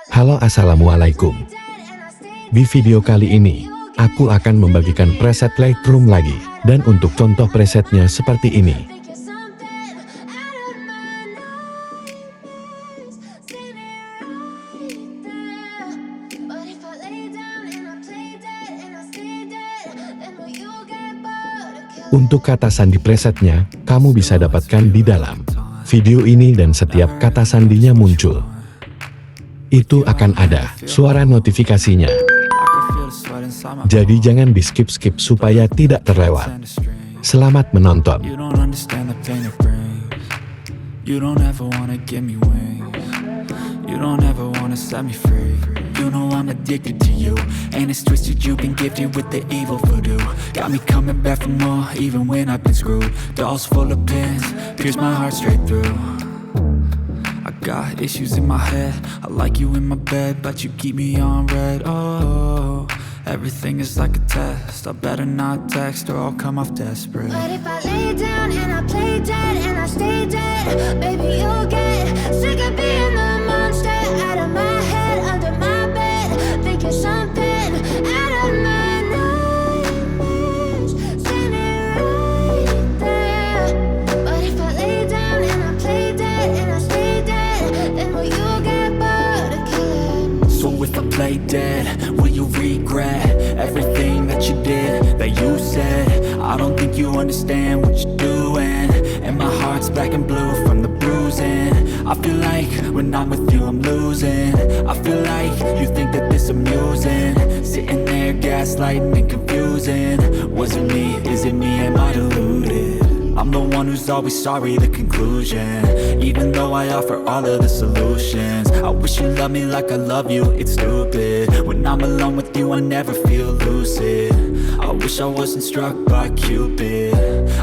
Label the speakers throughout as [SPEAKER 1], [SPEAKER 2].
[SPEAKER 1] Halo, assalamualaikum. Di video kali ini, aku akan membagikan preset Lightroom lagi. Dan untuk contoh presetnya seperti ini. Untuk kata sandi presetnya, kamu bisa dapatkan di dalam video ini dan setiap kata sandinya muncul, itu akan ada suara notifikasinya. Jadi jangan di skip-skip supaya tidak terlewat. Selamat menonton.
[SPEAKER 2] You know I'm addicted to you, and it's twisted, you've been gifted with the evil voodoo. Got me coming back for more, even when I've been screwed. Dolls full of pins, pierce my heart straight through. I got issues in my head, I like you in my bed, but you keep me on red. Oh, everything is like a test, I better not text or I'll come off desperate.
[SPEAKER 3] But if I lay down and I play dead and I stay dead, baby you'll get sick of being the monster out of my head, under my bed, thinking something out of my nightmares, standing right there. But if I lay down and I play dead and I stay dead, then will you get bored of killing me?
[SPEAKER 2] So if I play dead, will you regret everything that you did, that you said? I don't think you understand what you're doing, and my heart's black and blue from the bruising. I feel like when I'm with you I'm losing. I feel like you think that this amusing, sitting there gaslighting and confusing. Was it me? Is it me? Am I deluded? I'm the one who's always sorry, the conclusion, even though I offer all of the solutions. I wish you loved me like I love you, it's stupid. When I'm alone with you I never feel lucid. I wish I wasn't struck by Cupid.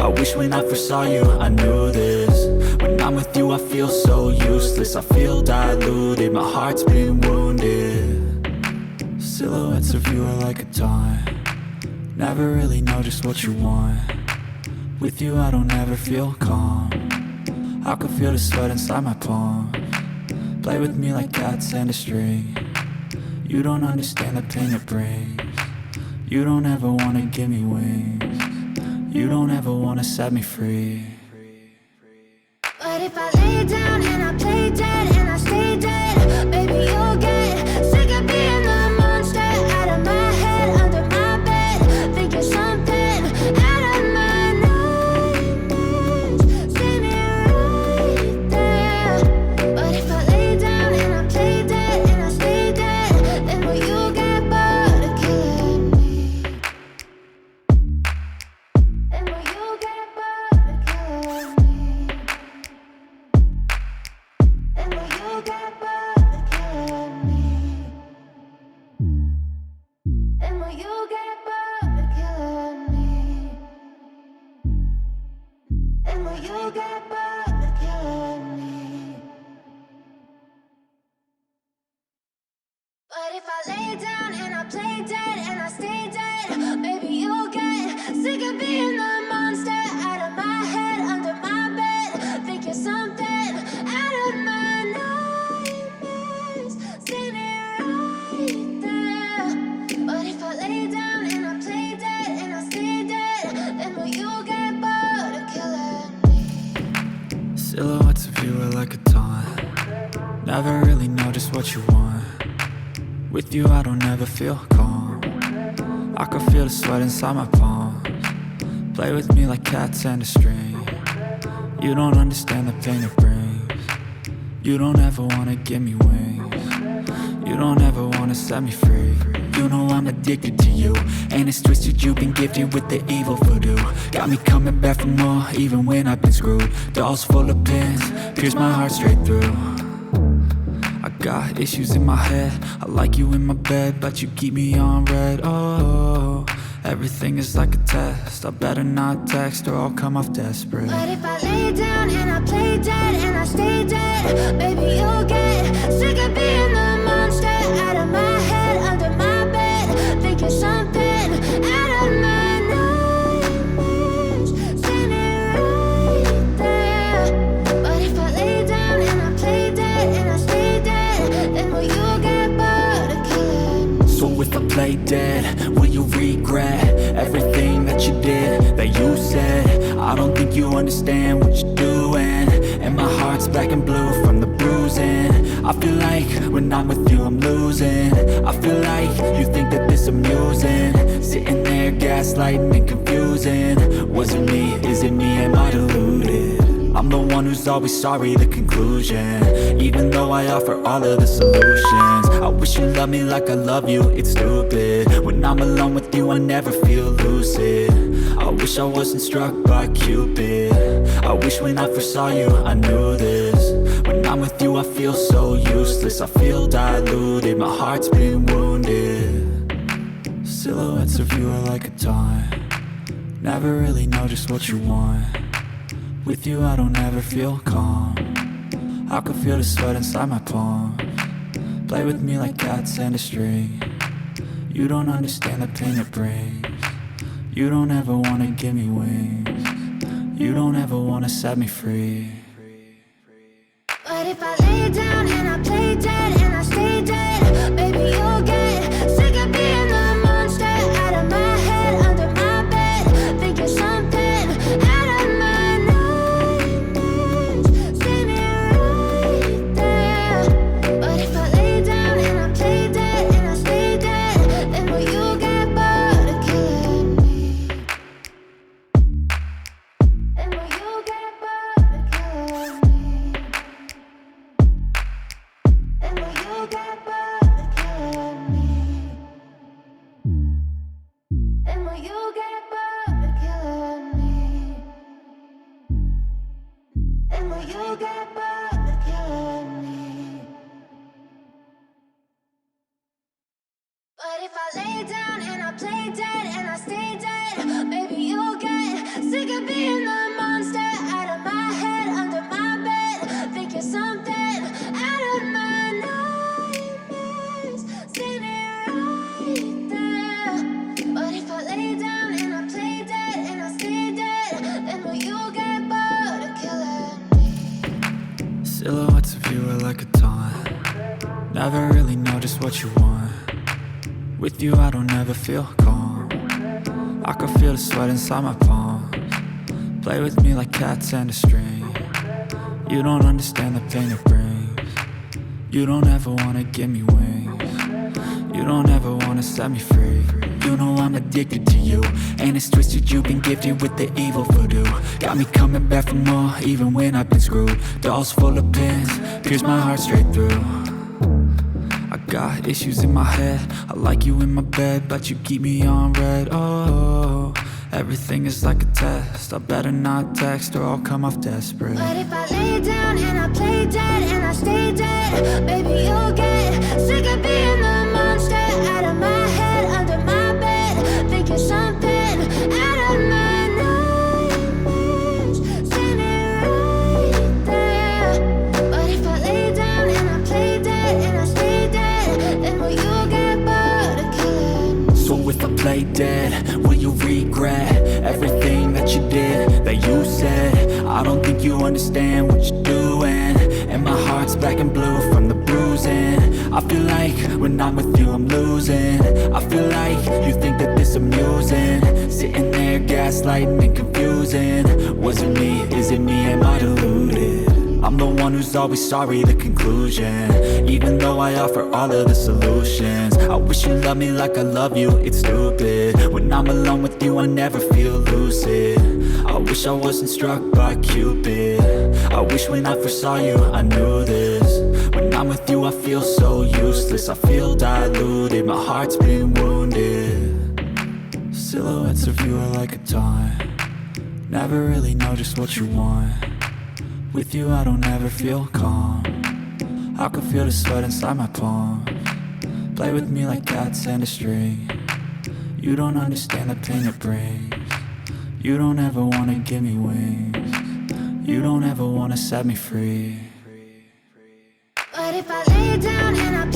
[SPEAKER 2] I wish when I first saw you I knew this. When I'm with you I feel so useless, I feel diluted, my heart's been wounded. Silhouettes of you are like a taunt, never really know just what you want. With you I don't ever feel calm, I can feel the sweat inside my palm. Play with me like cats and a string, you don't understand the pain it brings. You don't ever wanna give me wings, you don't ever wanna set me free.
[SPEAKER 3] But if I lay down and I play dead and I stay dead, baby you'll get sick of being the monster out of my head, under my bed, thinking something out of my nightmares, standing right there. But if I lay down and I play dead and I stay dead, then will you get bored of killing me? Then will you get bored of killing me? And will you get bored of killing me? And will you get bored of killing me? And will you get bored of killing me? But if I lay down and I play dead and I stay dead, baby you'll get sick of being the monster out of my head, under my bed, thinking something out of my nightmares, standing right there. But if I lay down and I play dead and I stay dead, then will you get bored of killing me?
[SPEAKER 2] Silhouettes of you are like a taunt, never really know just what you want. With you I don't ever feel calm, I can feel the sweat inside my palms. Play with me like cats and a string, you don't understand the pain it brings. You don't ever wanna give me wings, you don't ever wanna set me free. You know I'm addicted to you, and it's twisted, you've been gifted with the evil voodoo. Got me coming back for more, even when I've been screwed. Dolls full of pins, pierce my heart straight through. I got issues in my head, I like you in my bed, but you keep me on red. Oh, everything is like a test, I better not text or I'll come off desperate.
[SPEAKER 3] But if I lay down and I play dead and I stay dead, baby you'll get sick of being the monster out of my head, under my bed, thinking something out of my nightmares, standing right there. But if I lay down and I play dead and I stay dead, then will you
[SPEAKER 2] you understand what you're doing. And my heart's black and blue from the bruising. I feel like when I'm with you I'm losing. I feel like you think that this amusing. Sitting there gaslighting and confusing. Was it me? Is it me? Am I deluded? I'm the one who's always sorry, the conclusion. Even though I offer all of the solutions. I wish you loved me like I love you, it's stupid. When I'm alone with you I never feel lucid. I wish I wasn't struck by Cupid. I wish when I first saw you I knew this. When I'm with you I feel so useless. I feel diluted, my heart's been wounded. Silhouettes of you are like a taunt. Never really know just what you want. With you I don't ever feel calm. I can feel the sweat inside my palms. Play with me like cats and a string. You don't understand the pain it brings. You don't ever wanna give me wings. You don't ever wanna set me free.
[SPEAKER 3] But if I lay down and I play dead and I stay dead, baby you'll get sick of being the monster out of my head, under my bed. Think you're something out of my nightmares. See me right there. But if I lay down and I play dead and I stay dead, then will you get bored of killing me? Then will you get bored of killing me? And will you get bored of killing me? And will you get bored of killing me? And will you get bored of killing me? But if I lay down and I play dead and I stay dead, baby you'll get sick of being the monster out of my head, under my bed. Think you're something out of my nightmares. See me right there. But if I lay down and I play dead and I stay dead, then will you get bored of killing me?
[SPEAKER 2] Silhouettes of you are like a taunt. Never really know just what you want. With you I don't ever feel calm. I can feel the sweat inside my palms. Play with me like cats and a string. You don't understand the pain it brings. You don't ever wanna give me wings. You don't ever wanna set me free. You know I'm addicted to you, and it's twisted, you've been gifted with the evil voodoo. Got me coming back for more, even when I've been screwed. Dolls full of pins, pierce my heart straight through. I got issues in my head, I like you in my bed, but you keep me on red. Oh, everything is like a test. I better not text or I'll come off desperate.
[SPEAKER 3] But if I lay down and I play dead and I stay dead, baby you'll get sick of being the monster out of my head, under my bed. Think you're something out of my nightmares. See me right there. But if I lay down and I play dead and I stay dead, then will you get bored of killing me?
[SPEAKER 2] So if I play dead, will you regret everything that you did, that you said? I don't think you understand what you're doing. And my heart's black and blue from the bruising. I feel like when I'm with you I'm losing. I feel like you think that this amusing. Sitting there gaslighting and confusing. Was it me? Is it me? Am I deluded? I'm the one who's always sorry, the conclusion. Even though I offer all of the solutions. I wish you loved me like I love you, it's stupid. When I'm alone with you I never feel lucid. I wish I wasn't struck by Cupid. I wish when I first saw you I knew this. When I'm with you I feel so useless. I feel diluted, my heart's been wounded. Silhouettes of you are like a taunt. Never really know just what you want. With you I don't ever feel calm. I can feel the sweat inside my palms. Play with me like cats and a string. You don't understand the pain it brings. You don't ever wanna give me wings. You don't ever wanna set me free.
[SPEAKER 3] But if I lay down and I